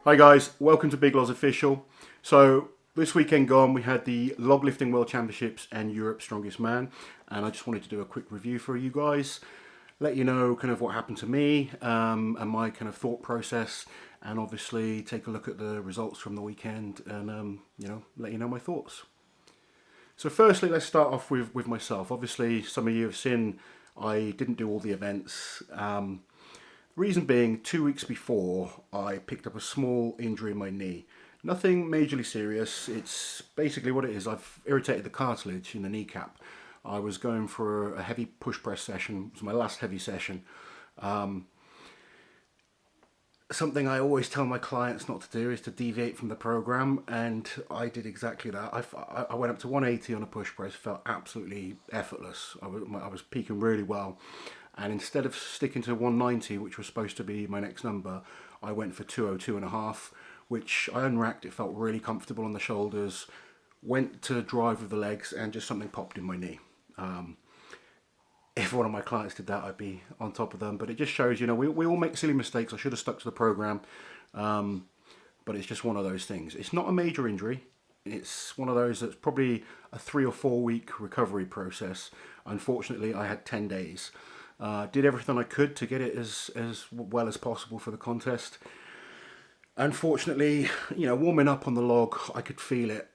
Hi guys, welcome to Big Loz Official. So this weekend gone we had the log lifting world championships and Europe's strongest man, and I just wanted to do a quick review for you guys, let you know kind of what happened to me and my kind of thought process, and obviously take a look at the results from the weekend and let you know my thoughts. So firstly, let's start off with myself. Obviously some of you have seen I didn't do all the events. Reason being, 2 weeks before, I picked up a small injury in my knee. Nothing majorly serious. It's basically what it is. I've irritated the cartilage in the kneecap. I was going for a heavy push press session. It was my last heavy session. Something I always tell my clients not to do is to deviate from the program, and I did exactly that. I went up to 180 on a push press, felt absolutely effortless. I was peaking really well. And instead of sticking to 190, which was supposed to be my next number, I went for 202.5, which I unracked. It felt really comfortable on the shoulders. Went to drive with the legs, and just something popped in my knee. If one of my clients did that, I'd be on top of them. But it just shows, we all make silly mistakes. I should have stuck to the program. But it's just one of those things. It's not a major injury. It's one of those that's probably a 3 or 4 week recovery process. Unfortunately, I had 10 days. Did everything I could to get it as well as possible for the contest. Unfortunately, warming up on the log, I could feel it.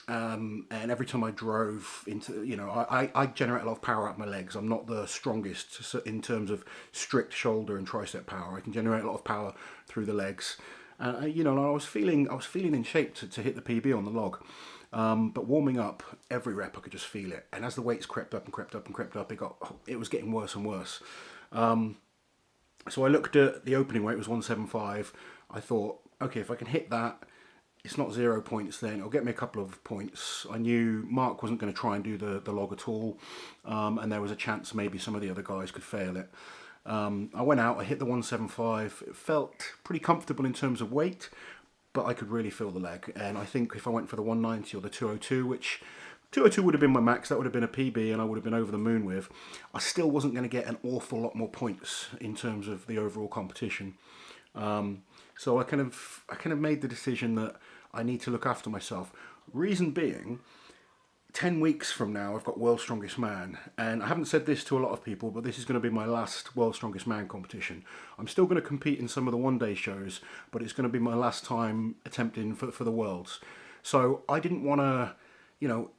And every time I drove into, I generate a lot of power out of my legs. I'm not the strongest in terms of strict shoulder and tricep power. I can generate a lot of power through the legs. I was feeling in shape to hit the PB on the log. But warming up, every rep I could just feel it, and as the weights crept up and crept up and crept up, it was getting worse and worse. So I looked at the opening weight was 175. I thought, okay, if I can hit that, it's not 0 points then, it'll get me a couple of points. I knew Mark wasn't going to try and do the log at all, and there was a chance maybe some of the other guys could fail it. I went out, I hit the 175. It felt pretty comfortable in terms of weight, but I could really feel the leg. And I think if I went for the 190 or the 202, which 202 would have been my max, that would have been a PB and I would have been over the moon with, I still wasn't going to get an awful lot more points in terms of the overall competition. So I kind of made the decision that I need to look after myself. Reason being, 10 weeks from now I've got World's Strongest Man, and I haven't said this to a lot of people, but this is going to be my last World's Strongest Man competition. I'm still going to compete in some of the one-day shows, but it's going to be my last time attempting for the Worlds. So I didn't want to,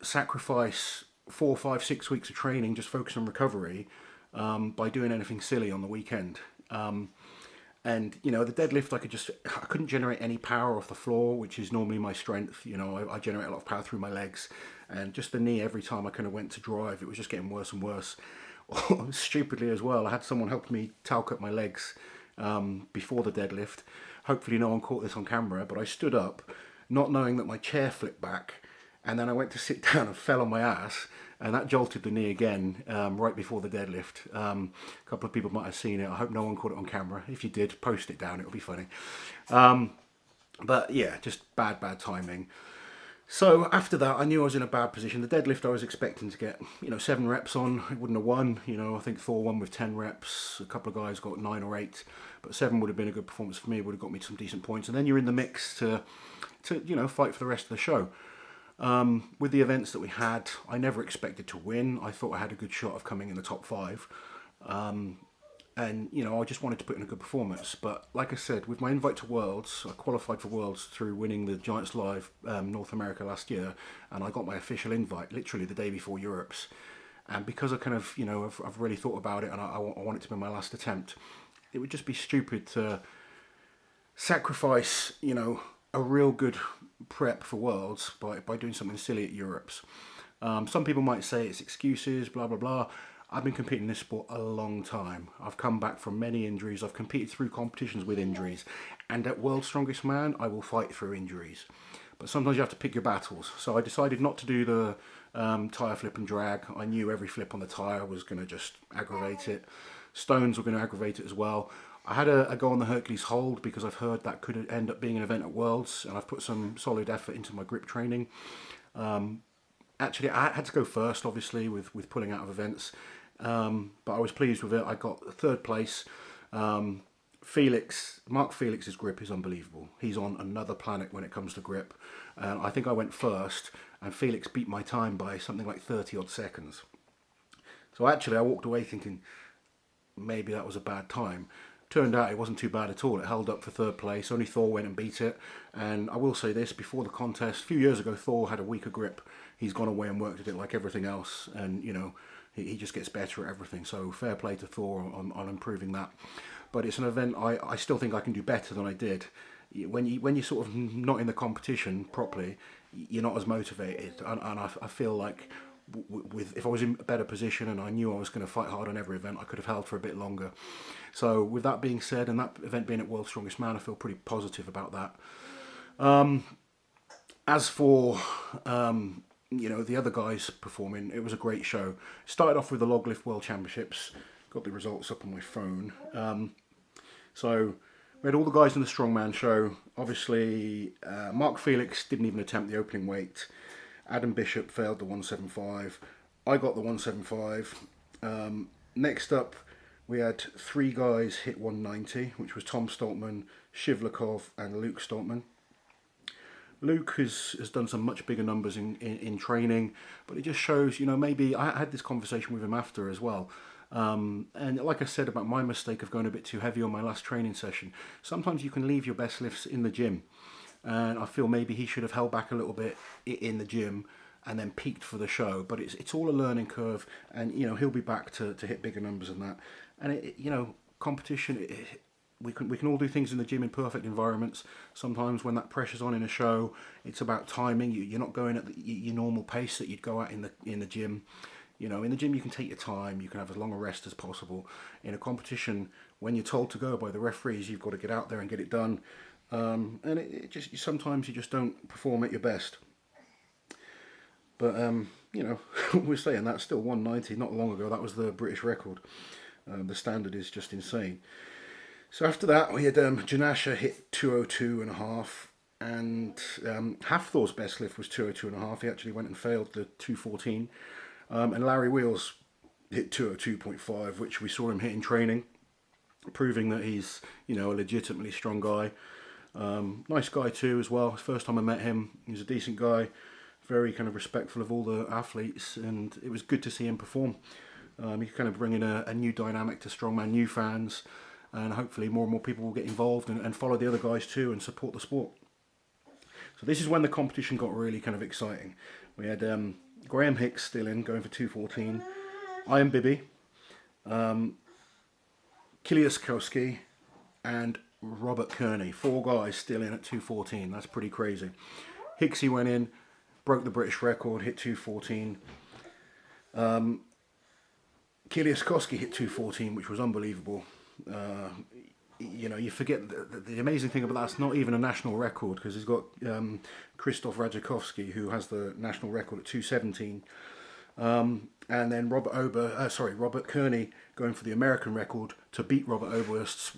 sacrifice 4, 5, 6 weeks of training, just focus on recovery, by doing anything silly on the weekend. And the deadlift, I couldn't generate any power off the floor, which is normally my strength. I generate a lot of power through my legs, and just the knee, every time I kind of went to drive, it was just getting worse and worse. Stupidly as well, I had someone help me talc up my legs before the deadlift. Hopefully no one caught this on camera, but I stood up not knowing that my chair flipped back, and then I went to sit down and fell on my ass, and that jolted the knee again right before the deadlift. A couple of people might have seen it. I hope no one caught it on camera. If you did, post it down, it'll be funny. But yeah, just bad timing. So after that, I knew I was in a bad position. The deadlift I was expecting to get, 7 reps on. I wouldn't have won. I think Thor won with 10 reps. A couple of guys got 9 or 8, but 7 would have been a good performance for me. It would have got me some decent points. And then you're in the mix to fight for the rest of the show. With the events that we had, I never expected to win. I thought I had a good shot of coming in the top 5. And, I just wanted to put in a good performance. But like I said, with my invite to Worlds, I qualified for Worlds through winning the Giants Live North America last year. And I got my official invite literally the day before Europe's. And because I kind of, I've really thought about it, and I want it to be my last attempt, it would just be stupid to sacrifice, a real good prep for Worlds by doing something silly at Europe's. Some people might say it's excuses, blah, blah, blah. I've been competing in this sport a long time. I've come back from many injuries. I've competed through competitions with injuries. And at World's Strongest Man, I will fight through injuries. But sometimes you have to pick your battles. So I decided not to do the tyre flip and drag. I knew every flip on the tyre was going to just aggravate it. Stones were going to aggravate it as well. I had a go on the Hercules hold because I've heard that could end up being an event at Worlds, and I've put some solid effort into my grip training. Actually, I had to go first, obviously, with pulling out of events. But I was pleased with it. I got 3rd place. Mark Felix's grip is unbelievable. He's on another planet when it comes to grip. I think I went first, and Felix beat my time by something like 30 odd seconds. So actually, I walked away thinking maybe that was a bad time. Turned out it wasn't too bad at all. It held up for third place. Only Thor went and beat it. And I will say this, before the contest, a few years ago, Thor had a weaker grip. He's gone away and worked at it like everything else. And, you know, he just gets better at everything. So fair play to Thor on improving that. But it's an event I still think I can do better than I did. When you're sort of not in the competition properly, you're not as motivated. And I feel like if I was in a better position and I knew I was going to fight hard on every event, I could have held for a bit longer. So with that being said, and that event being at World's Strongest Man, I feel pretty positive about that. As for you know, the other guys performing, it was a great show. Started off with the Log Lift World Championships. Got the results up on my phone. So we had all the guys in the Strongman show. Obviously, Mark Felix didn't even attempt the opening weight. Adam Bishop failed the 175. I got the 175. Next up, we had 3 guys hit 190, which was Tom Stoltman, Shivlikov, and Luke Stoltman. Luke has done some much bigger numbers in training, but it just shows, you know, maybe I had this conversation with him after as well. And like I said about my mistake of going a bit too heavy on my last training session, sometimes you can leave your best lifts in the gym. And I feel maybe he should have held back a little bit in the gym and then peaked for the show. But it's all a learning curve, and you know he'll be back to hit bigger numbers than that. And you know, competition, we can all do things in the gym in perfect environments. Sometimes when that pressure's on in a show, it's about timing. You're not going at your normal pace that you'd go at in the gym. You know, in the gym you can take your time. You can have as long a rest as possible. In a competition, when you're told to go by the referees, you've got to get out there and get it done. And sometimes you just don't perform at your best. But you know, we're saying that still 190. Not long ago, that was the British record. The standard is just insane. So after that, we had Janasha hit 202.5, and Hafthor's best lift was 202.5. He actually went and failed the 214. And Larry Wheels hit 202.5, which we saw him hit in training, proving that he's, you know, a legitimately strong guy. Nice guy too as well. First time I met him, he was a decent guy, very kind of respectful of all the athletes, and it was good to see him perform. He's kind of bringing a new dynamic to Strongman, new fans, and hopefully more and more people will get involved and follow the other guys too and support the sport. So this is when the competition got really kind of exciting. We had Graham Hicks still in, going for 214, Ian Bibby, Kiliaskowski, and Robert Kearney. 4 guys still in at 214. That's pretty crazy. Hicksy went in, broke the British record, hit 214. Kiliaskowski hit 214, which was unbelievable. You know, you forget the amazing thing about that's not even a national record, because he's got Krzysztof Radziakowski, who has the national record at 217. And then Robert Kearney going for the American record to beat Robert Oberst's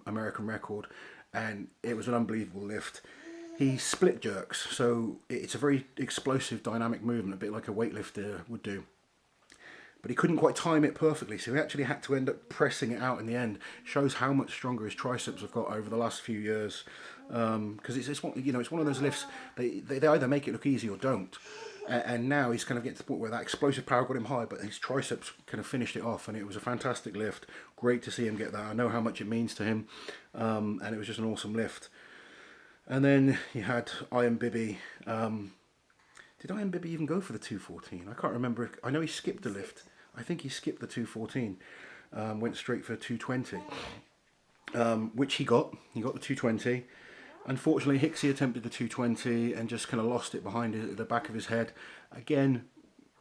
American record, and it was an unbelievable lift. He split jerks, so it's a very explosive dynamic movement, a bit like a weightlifter would do. But he couldn't quite time it perfectly, so he actually had to end up pressing it out in the end. Shows how much stronger his triceps have got over the last few years. Because it's one of those lifts, they either make it look easy or don't. And now he's kind of getting to the point where that explosive power got him high, but his triceps kind of finished it off, and it was a fantastic lift. Great to see him get that. I know how much it means to him, and it was just an awesome lift. And then you had Ian Bibby. Did Ian Bibby even go for the 214? I can't remember. I know he skipped the lift. I think he skipped the 214, went straight for 220, which he got. He got the 220. Unfortunately, Hicksy attempted the 220 and just kind of lost it behind the back of his head. Again,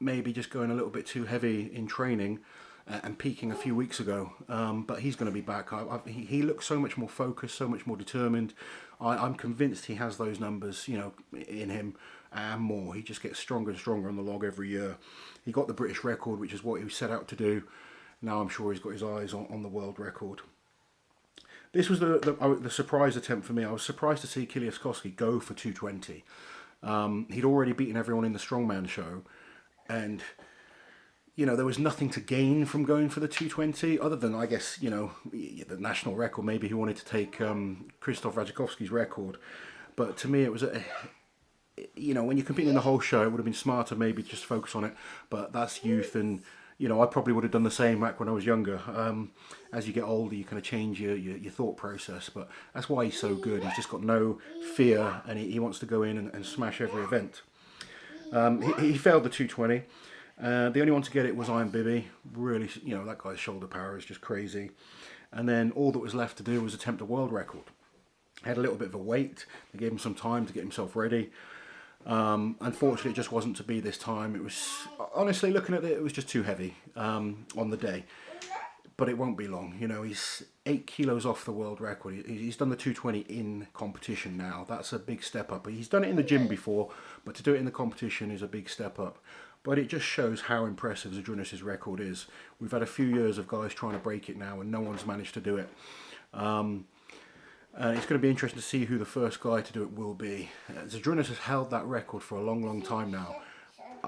maybe just going a little bit too heavy in training and peaking a few weeks ago. But he's going to be back. He looks so much more focused, so much more determined. I'm convinced he has those numbers, you know, in him and more. He just gets stronger and stronger on the log every year. He got the British record, which is what he set out to do. Now I'm sure he's got his eyes on the world record. This was the surprise attempt for me. I was surprised to see Kiliaskowski go for 220. He'd already beaten everyone in the Strongman show, and you know, there was nothing to gain from going for the 220 other than, I guess, you know, the national record. Maybe he wanted to take Krzysztof Radziakowski's record. But to me, it was you know, when you're competing in the whole show, it would have been smarter maybe just focus on it. But that's youth, and you know, I probably would have done the same back when I was younger. As you get older, you kind of change your thought process. But that's why he's so good. He's just got no fear, and he wants to go in and smash every event. He failed the 220. The only one to get it was Iron Bibby. Really, you know, that guy's shoulder power is just crazy. And then all that was left to do was attempt a world record. Had a little bit of a wait. They gave him some time to get himself ready. Unfortunately, it just wasn't to be this time. It was, honestly, looking at it, it was just too heavy on the day. But it won't be long. You know, he's 8 kilos off the world record. He's done the 220 in competition now. That's a big step up. He's done it in the gym before, but to do it in the competition is a big step up. But it just shows how impressive Zydrunas' record is. We've had a few years of guys trying to break it now, and no one's managed to do it. It's going to be interesting to see who the first guy to do it will be. Zydrunas has held that record for a long, long time now.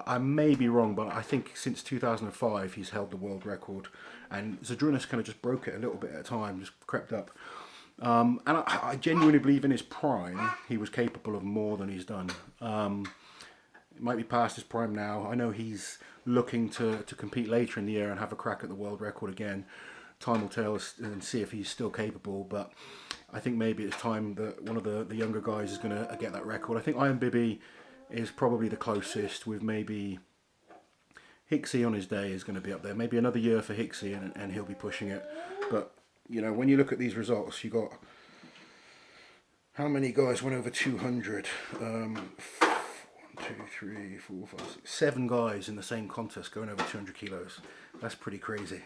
I may be wrong, but I think since 2005 he's held the world record. And Zydrunas kind of just broke it a little bit at a time, just crept up. And I genuinely believe in his prime, he was capable of more than he's done. It might be past his prime now. I know he's looking to compete later in the year and have a crack at the world record again. Time will tell us and see if he's still capable, but I think maybe it's time that one of the younger guys is going to get that record. I think Iron Bibby is probably the closest, with maybe Hicksy on his day is going to be up there. Maybe another year for Hicksy and he'll be pushing it. But, you know, when you look at these results, you got how many guys went over 200? 2, 3, 4, 5, 6, 7 guys in the same contest going over 200 kilos. That's pretty crazy.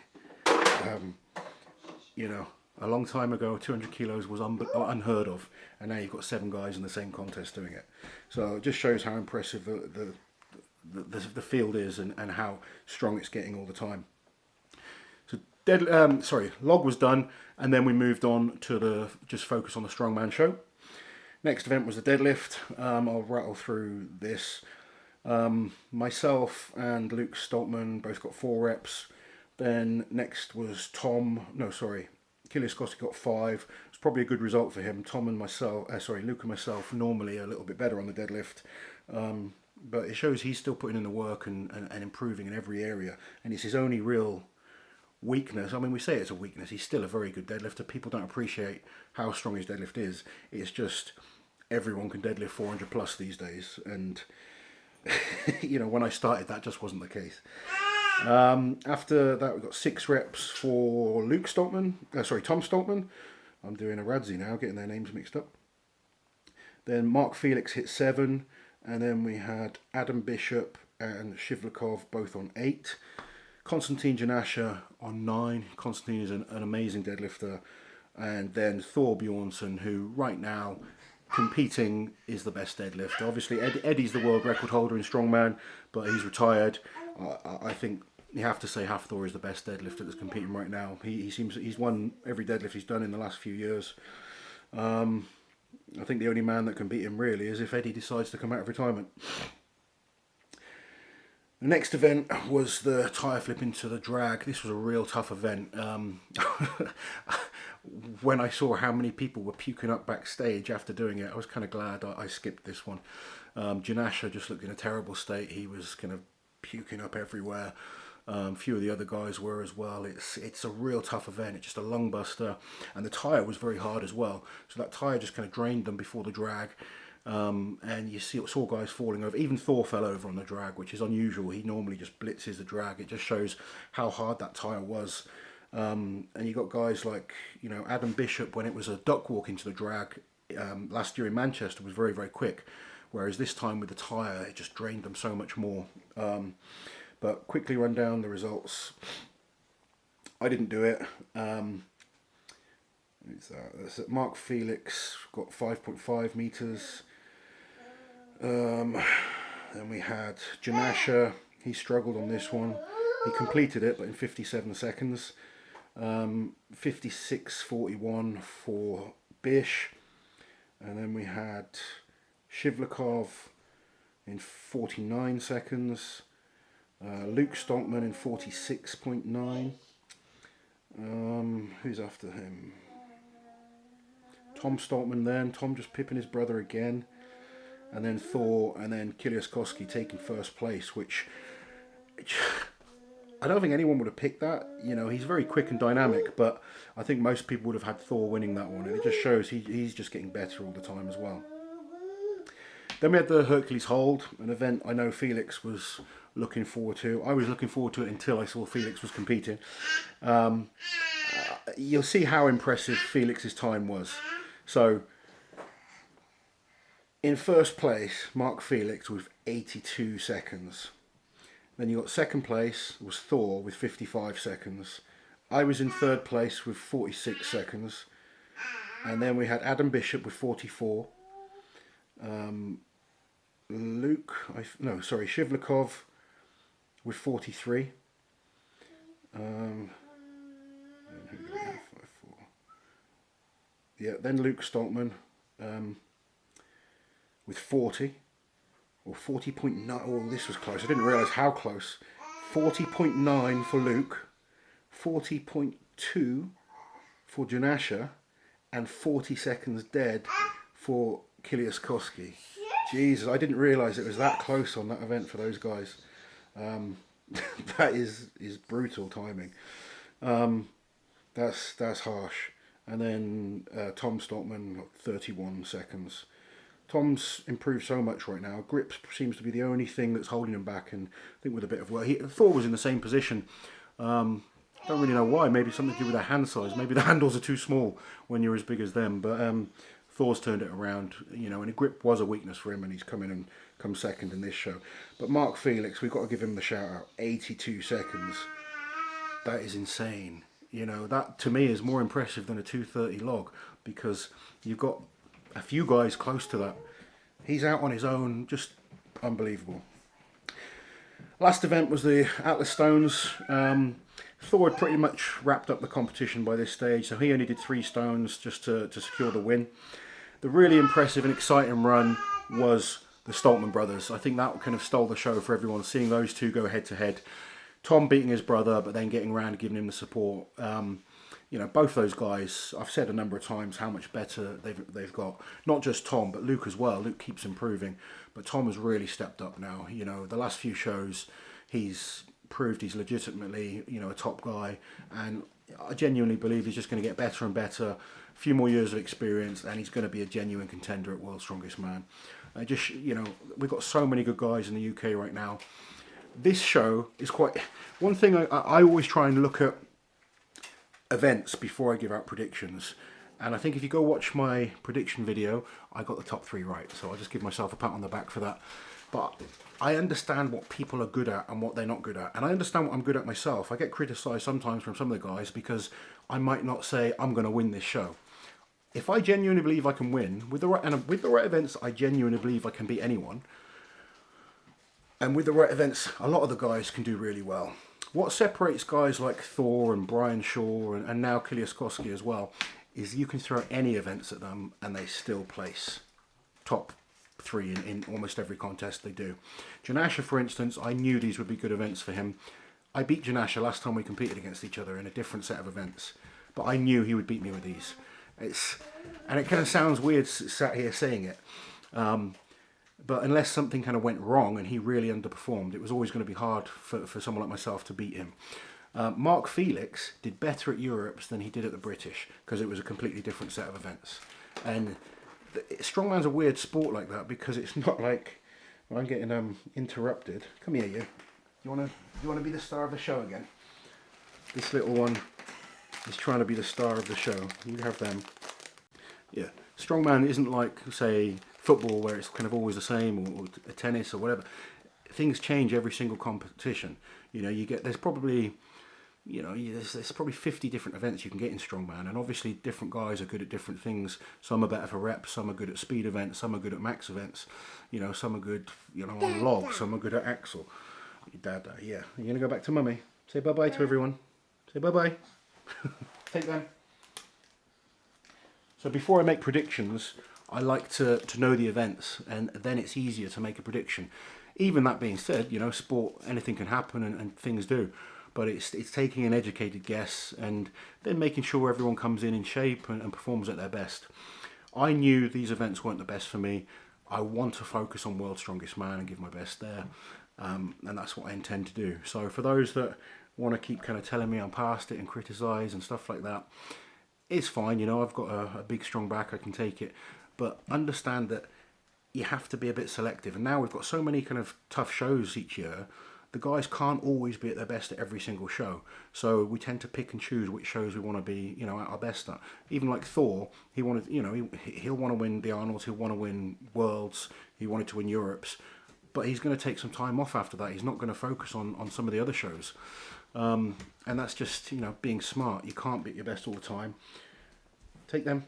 You know, a long time ago 200 kilos was unheard of, and now you've got 7 guys in the same contest doing it. So it just shows how impressive the field is and how strong it's getting all the time. So log was done, and then we moved on to just focus on the strongman show. Next event was the deadlift. I'll rattle through this. Myself and Luke Stoltman both got 4 reps. Then next was Achilles Costi got 5. It's probably a good result for him. Luke and myself normally a little bit better on the deadlift. But it shows he's still putting in the work and improving in every area. And it's his only real weakness. I mean, we say it's a weakness. He's still a very good deadlifter. People don't appreciate how strong his deadlift is. It's just everyone can deadlift 400 plus these days. And, you know, when I started, that just wasn't the case. After that, we got 6 reps for Tom Stoltman. I'm doing a Radzi now, getting their names mixed up. Then Mark Felix hit 7, and then we had Adam Bishop and Shivlikov both on 8. Konstantin Janasha on 9. Konstantin is an amazing deadlifter. And then Thor Bjornsson, who right now competing is the best deadlifter. Obviously Eddie's the world record holder in strongman, but he's retired. I think you have to say Hafthor is the best deadlifter that's competing right now. He's won every deadlift he's done in the last few years. I think the only man that can beat him really is if Eddie decides to come out of retirement. The next event was the tyre flip into the drag. This was a real tough event. When I saw how many people were puking up backstage after doing it, I was kind of glad I skipped this one. Janasha just looked in a terrible state. He was kind of puking up everywhere. A few of the other guys were as well. It's a real tough event. It's just a lung buster, and the tyre was very hard as well. So that tyre just kind of drained them before the drag. And you saw guys falling over. Even Thor fell over on the drag, which is unusual. He normally just blitzes the drag. It just shows how hard that tyre was. And you got guys like, you know, Adam Bishop, when it was a duck walk into the drag last year in Manchester, was very, very quick. Whereas this time with the tyre, it just drained them so much more. But quickly run down the results. I didn't do it. Mark Felix got 5.5 meters. Then we had Janasha. He struggled on this one. He completed it, but in 57 seconds. 56.41 for Bish. And then we had Shivlikov in 49 seconds. Luke Strongman in 46.9. Who's after him? Tom Stoltman then. Tom just pipping his brother again. And then Thor, and then Kiliaskowski taking first place, which I don't think anyone would have picked that. You know, he's very quick and dynamic, but I think most people would have had Thor winning that one. And it just shows he's just getting better all the time as well. Then we had the Hercules hold, an event I know Felix was looking forward to. I was looking forward to it until I saw Felix was competing. You'll see how impressive Felix's time was. So, in first place, Mark Felix with 82 seconds. Then you got second place was Thor with 55 seconds. I was in third place with 46 seconds. And then we had Adam Bishop with 44. Shivlikov with 43. Then Luke Stoltman with 40, or 40.9. Oh, this was close. I didn't realise how close. 40.9 for Luke, 40.2 for Janasha, and 40 seconds dead for Kiliaskowski. Jesus, I didn't realise it was that close on that event for those guys. That is brutal timing. That's harsh. And then Tom Stoltman, 31 seconds. Tom's improved so much right now. Grip seems to be the only thing that's holding him back, and I think with a bit of work, Thor was in the same position. Don't really know why. Maybe something to do with their hand size. Maybe the handles are too small when you're as big as them. But Thor's turned it around, you know, and grip was a weakness for him, and he's come in and come second in this show. But Mark Felix, we've got to give him the shout out. 82 seconds. That is insane. You know, that to me is more impressive than a 2:30 log, because you've got a few guys close to that. He's out on his own, just unbelievable. Last event was the Atlas Stones. Thor had pretty much wrapped up the competition by this stage, so he only did 3 stones just to secure the win. The really impressive and exciting run was the Stoltman brothers. I think that kind of stole the show for everyone, seeing those two go head to head. Tom beating his brother, but then getting around and giving him the support. You know, both those guys, I've said a number of times how much better they've got. Not just Tom, but Luke as well. Luke keeps improving, but Tom has really stepped up now. You know, the last few shows, he's proved he's legitimately, you know, a top guy, and I genuinely believe he's just going to get better and better. A few more years of experience, and he's going to be a genuine contender at World's Strongest Man. Just, you know, we've got so many good guys in the UK right now. This show is quite... One thing I always try and look at events before I give out predictions, and I think if you go watch my prediction video, I got the top 3 right, so I'll just give myself a pat on the back for that. But I understand what people are good at and what they're not good at, and I understand what I'm good at myself. I get criticised sometimes from some of the guys because I might not say I'm going to win this show. If I genuinely believe I can win with the right events, I genuinely believe I can beat anyone. And with the right events, a lot of the guys can do really well. What separates guys like Thor and Brian Shaw and now Kiliaskowski as well is you can throw any events at them and they still place top 3 in almost every contest they do. Janasha, for instance, I knew these would be good events for him. I beat Janasha last time we competed against each other in a different set of events, but I knew he would beat me with these. And it kind of sounds weird sat here saying it. But unless something kind of went wrong and he really underperformed, it was always going to be hard for someone like myself to beat him. Mark Felix did better at Europe's than he did at the British, because it was a completely different set of events. And Strongman's a weird sport like that, because it's not like... Well, I'm getting interrupted. Come here, you. You want to be the star of the show again? This little one is trying to be the star of the show. You have them. Yeah. Strongman isn't like, say, football, where it's kind of always the same, or tennis or whatever. Things change every single competition. You know, there's probably 50 different events you can get in Strongman, and obviously different guys are good at different things. Some are better for reps, some are good at speed events, some are good at max events. You know, some are good, you know, on log, some are good at axle. Dada, yeah. You're gonna go back to mummy. Say bye-bye to everyone. Say bye-bye. Take them. So before I make predictions, I like to know the events, and then it's easier to make a prediction. Even that being said, you know, sport, anything can happen, and things do. But it's taking an educated guess and then making sure everyone comes in shape and performs at their best. I knew these events weren't the best for me. I want to focus on World's Strongest Man and give my best there. And that's what I intend to do. So for those that want to keep kind of telling me I'm past it and criticise and stuff like that, it's fine. You know, I've got a big strong back, I can take it. But understand that you have to be a bit selective. And now we've got so many kind of tough shows each year. The guys can't always be at their best at every single show. So we tend to pick and choose which shows we want to be, you know, at our best at. Even like Thor, he wanted, you know, he'll want to win the Arnolds, he'll want to win Worlds, he wanted to win Europes. But he's going to take some time off after that. He's not going to focus on some of the other shows. And that's just, you know, being smart. You can't be at your best all the time. Take them.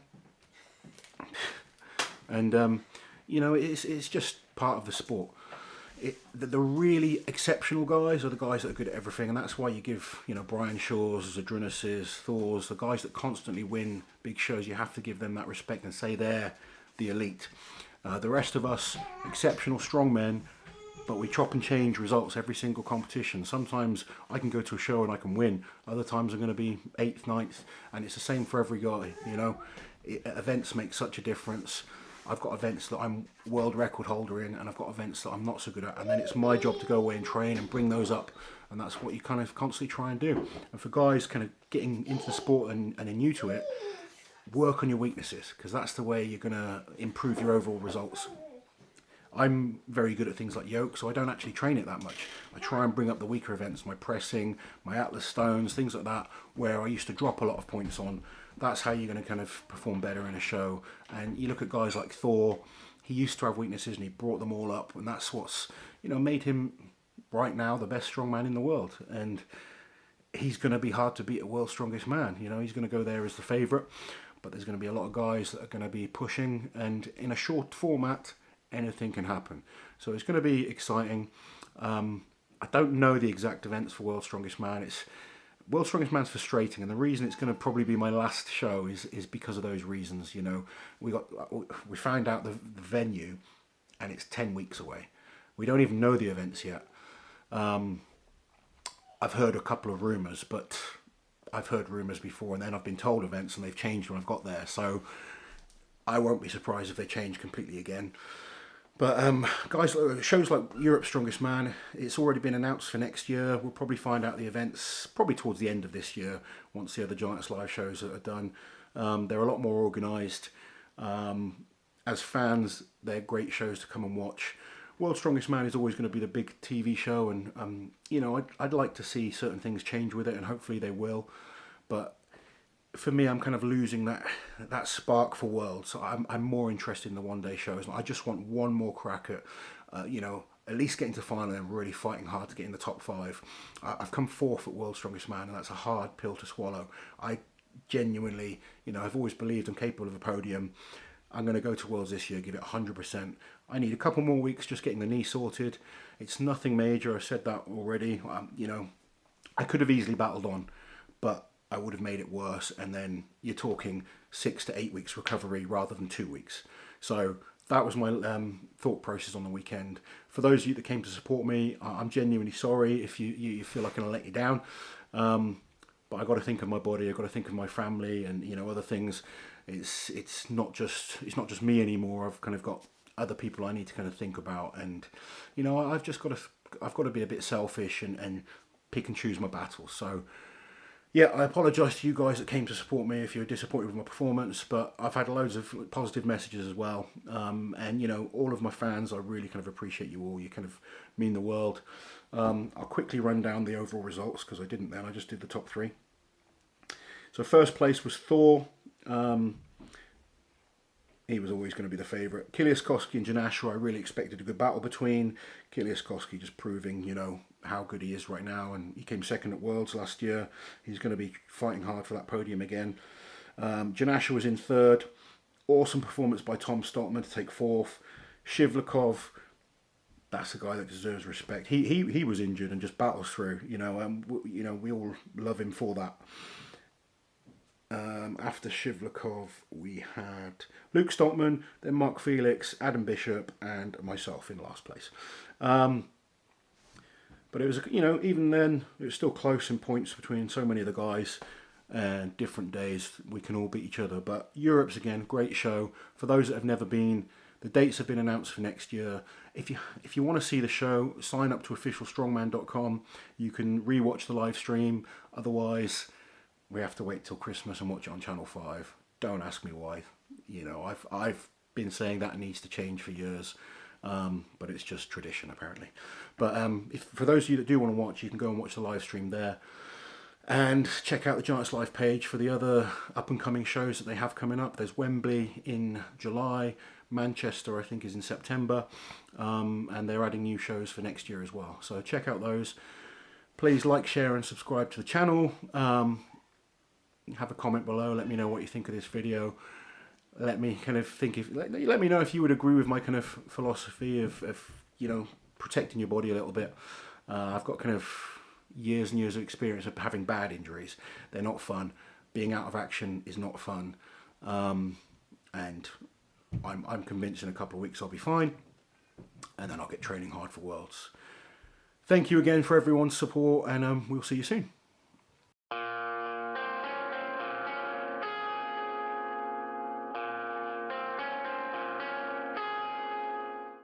And, you know, it's just part of the sport. The really exceptional guys are the guys that are good at everything, and that's why you give, you know, Brian Shaw's, Zadrunis's, Thor's, the guys that constantly win big shows, you have to give them that respect and say they're the elite. The rest of us, exceptional strongmen, but we chop and change results every single competition. Sometimes I can go to a show and I can win. Other times I'm going to be 8th, 9th, and it's the same for every guy, you know. Events make such a difference. I've got events that I'm world record holder in, and I've got events that I'm not so good at, and then it's my job to go away and train and bring those up, and that's what you kind of constantly try and do. And for guys kind of getting into the sport and are new to it, work on your weaknesses, because that's the way you're going to improve your overall results. I'm very good at things like yoke, so I don't actually train it that much. I try and bring up the weaker events, my pressing, my Atlas stones, things like that, where I used to drop a lot of points on. That's how you're going to kind of perform better in a show. And you look at guys like Thor, he used to have weaknesses and he brought them all up, and that's what's, you know, made him right now the best strongman in the world. And he's going to be hard to beat at World's Strongest Man. You know, he's going to go there as the favourite, but there's going to be a lot of guys that are going to be pushing, and in a short format, anything can happen. So it's going to be exciting. I don't know the exact events for World's Strongest Man. World's Strongest Man's frustrating, and the reason it's going to probably be my last show is because of those reasons. You know, we found out the venue, and it's 10 weeks away. We don't even know the events yet. I've heard a couple of rumours, but I've heard rumours before, and then I've been told events, and they've changed when I've got there. So I won't be surprised if they change completely again. But guys, shows like Europe's Strongest Man, it's already been announced for next year. We'll probably find out the events probably towards the end of this year, once the other Giants live shows are done. They're a lot more organised. As fans, they're great shows to come and watch. World's Strongest Man is always going to be the big TV show, and you know, I'd like to see certain things change with it, and hopefully they will. But for me, I'm kind of losing that spark for Worlds. So I'm more interested in the one-day shows. I just want one more crack at, you know, at least getting to final and really fighting hard to get in the top 5. I've come 4th at World's Strongest Man, and that's a hard pill to swallow. I genuinely, you know, I've always believed I'm capable of a podium. I'm going to go to Worlds this year, give it 100%. I need a couple more weeks just getting the knee sorted. It's nothing major. I said that already. You know, I could have easily battled on, but I would have made it worse, and then you're talking 6 to 8 weeks recovery rather than 2 weeks. So that was my thought process on the weekend. For those of you that came to support me, I'm genuinely sorry if you feel like I'm going to let you down. But I got to think of my body. I got to think of my family, and you know, other things. It's not just me anymore. I've kind of got other people I need to kind of think about, and you know, I've got to be a bit selfish and pick and choose my battles. So yeah, I apologise to you guys that came to support me if you're disappointed with my performance, but I've had loads of positive messages as well. And, you know, all of my fans, I really kind of appreciate you all. You kind of mean the world. I'll quickly run down the overall results, because I didn't then. I just did the top 3. So first place was Thor. He was always going to be the favourite. Kiliaskowski and Janasha, I really expected a good battle between. Kiliaskowski just proving, you know, how good he is right now, and he came 2nd at Worlds last year. He's going to be fighting hard for that podium again. Janasha was in 3rd. Awesome performance by Tom Stoltman to take 4th. Shivlikov, that's the guy that deserves respect. He was injured and just battles through. You know, we all love him for that. After Shivlakov, we had Luke Stockman, then Mark Felix, Adam Bishop, and myself in last place. But it was, you know, even then, it was still close in points between so many of the guys. And different days, we can all beat each other. But Europe's, again, great show. For those that have never been, the dates have been announced for next year. If you want to see the show, sign up to officialstrongman.com. You can rewatch the live stream. Otherwise, we have to wait till Christmas and watch it on Channel 5. Don't ask me why. You know, I've been saying that needs to change for years. But it's just tradition, apparently. But for those of you that do want to watch, you can go and watch the live stream there. And check out the Giants Live page for the other up-and-coming shows that they have coming up. There's Wembley in July. Manchester, I think, is in September. And they're adding new shows for next year as well. So check out those. Please like, share, and subscribe to the channel. Have a comment below. Let me know what you think of this video. Let me kind of think let me know if you would agree with my kind of philosophy of you know, protecting your body a little bit. I've got kind of years and years of experience of having bad injuries. They're not fun. Being out of action is not fun. And I'm convinced in a couple of weeks I'll be fine, and then I'll get training hard for Worlds. Thank you again for everyone's support, and we'll see you soon.